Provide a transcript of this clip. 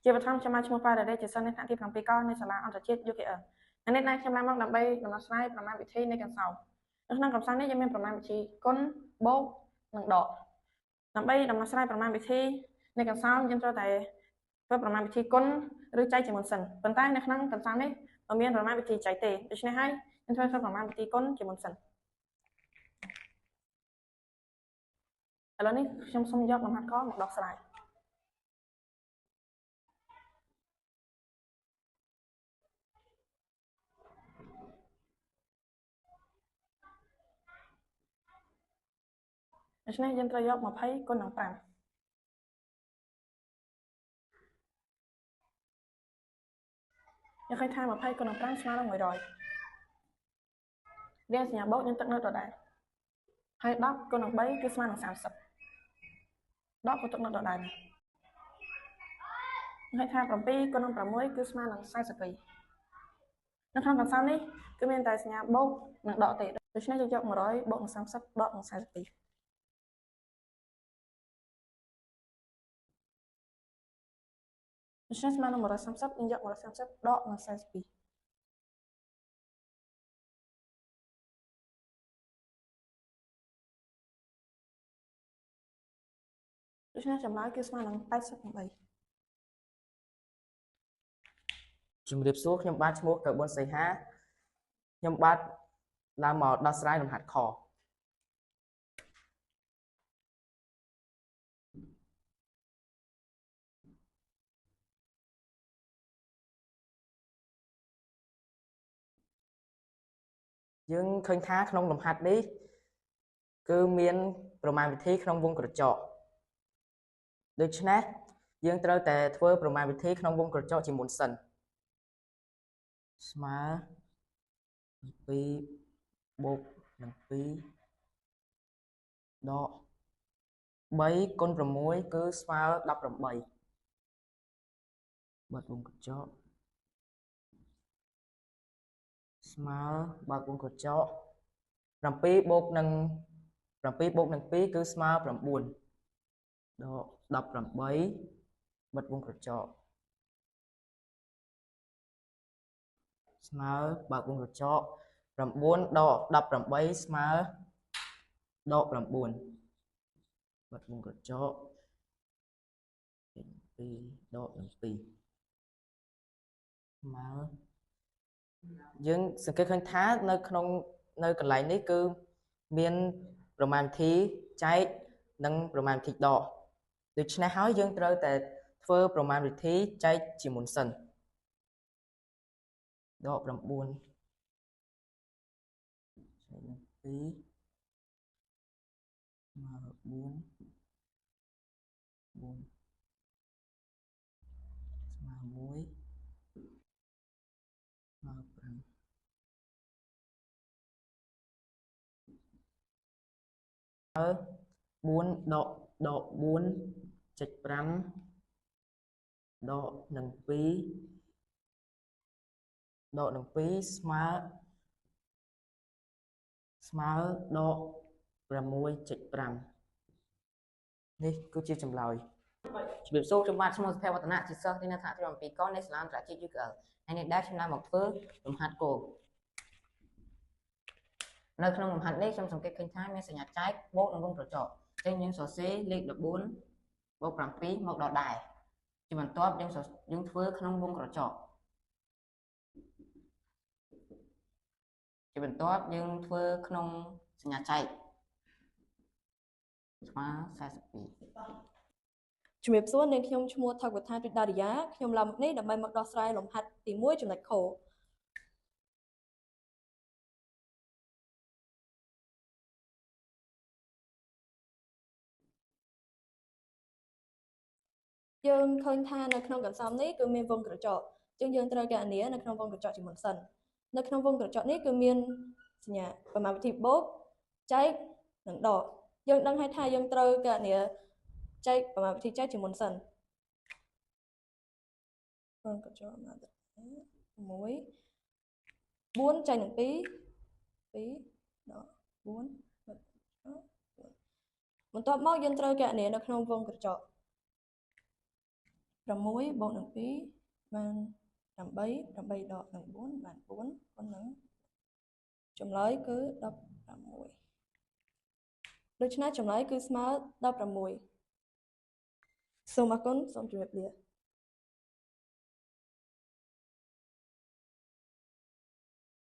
ជាបឋមខ្ញុំបានឈ្មោះប៉ារ៉េជាសិស្សនៅថ្នាក់ទី7កនៃសាលាអន្តរជាតិ UKL ថ្ងៃនេះខ្ញុំឡើងមកដើម្បីដំណោះស្រាយប្រមាណវិធីនៃកន្សោមនៅក្នុងកំសាន្តនេះយើងមានប្រមាណវិធីគុណបូកនិងដកដើម្បីដំណោះស្រាយប្រមាណវិធីនៃកន្សោមយើងត្រូវតែធ្វើប្រមាណវិធីគុណឬចែកជាមុនសិនប៉ុន្តែនៅក្នុងកន្សោមនេះមិនមានប្រមាណវិធីចែកទេដូច្នេះហើយយើងធ្វើប្រមាណវិធីគុណជាមុនសិនឥឡូវនេះខ្ញុំសូមយកលំហាត់កមកដោះស្រាយដូច្នេះយើងត្រូវយក20គុណនឹង5យើងឃើញថា20គុណនឹង5ស្មើនឹង100រៀងសញ្ញាបូកយើងទឹកនៅដដែលហើយ10គុណនឹង3គឺស្មើនឹង30 10ក៏ទឹកនៅដដែលដែរយើងឃើញថា7គុណនឹង6គឺស្មើនឹង42នៅក្នុងកន្សោមនេះគឺមានតែសញ្ញាបូកនិងដកទេដូច្នេះយើងយក100បូកនឹង30ដកនឹង42ដូច្នេះស្មើនឹង130យើងយក130ដកនឹង42ដូច្នេះចម្លើយគឺស្មើនឹង88ជំរាបសួរខ្ញុំបាទឈ្មោះកៅប៊ុនសីហាខ្ញុំបាទឡើងមកដោះស្រាយលំហាត់ខយើងឃើញថាក្នុងលំហាត់នេះគឺមានប្រមាណវិធីក្នុងវងក្រចកដូច្នេះយើងត្រូវតែធ្វើប្រមាណវិធីក្នុងវងក្រចកជាមុនសិនស្មើ2បូកនឹង2ដក3គុណ6គឺស្មើ18បាត់វងក្រចកស្មើបើកវងក្រចក7បូកនឹង2គឺស្មើ9ដក18បិទវងក្រចកស្មើបើកវងក្រចក9ដក18ស្មើដក9បិទវងក្រចក2ដក7ស្មើយើងសង្កេតឃើញថានៅកន្លែងនេះគឺមានប្រមាណវិធីចែកនិងប្រមាណវិធីដកដូច្នេះហើយយើងត្រូវតែធ្វើប្រមាណវិធីចែកជាមុនសិនដក9ចែកនឹង2 4ស្មើ1ស្មើ5 4ដក4ចុច5ដកនឹង2ស្មើដក 6.5 នេះគឺជាចម្លើយជំរាបសួរខ្ញុំបាទឈ្មោះសុភ័ក្រវឌ្ឍនៈជាសិស្សទីនៅថ្នាក់ទី7កនៃសាលាអន្តរជាតិ UKL ហើយនេះដែរខ្ញុំឡើងមកធ្វើលំហាត់គោលនៅក្នុងលំហាត់នេះខ្ញុំសង្កេតឃើញថាមានសញ្ញាចែកបូកនឹងវងក្រចកអញ្ចឹងយើងសរសេរលេខ14បូក7មកដល់ដែរជាបន្ទាប់យើងធ្វើក្នុងវងក្រចកជាបន្ទាប់យើងធ្វើក្នុងសញ្ញាចែកស្មើ42ជំរាបសួរនាងខ្ញុំឈ្មោះថកវថាទិដារិយាខ្ញុំឡើងមកនេះដើម្បីមកដោះស្រាយលំហាត់ទី1ចំណុចខយើងឃើញថានៅក្នុងកន្សោមនេះគឺមានវងក្រចកអញ្ចឹងយើងត្រូវកណនានៅក្នុងវងក្រចកជាមុនសិននៅក្នុងវងក្រចកនេះគឺមានសញ្ញាប្រមាណវិធីបូកចែកនិងដកយើងដឹងហើយថាយើងត្រូវកណនាចែកប្រមាណវិធីចែកជាមុនសិនវងក្រចកមក6 4ចែកនឹង2 2ដក4បន្ទាប់មកយើងត្រូវកណនានៅក្នុងវងក្រចក 6 បូកនឹង 2 បាន 8 8 ដកនឹង 4 បាន 4 គុណនឹងចម្លើយគឺ 16 ដូច្នេះចម្លើយគឺស្មើ 16 សូមអរគុណសូមជម្រាបលា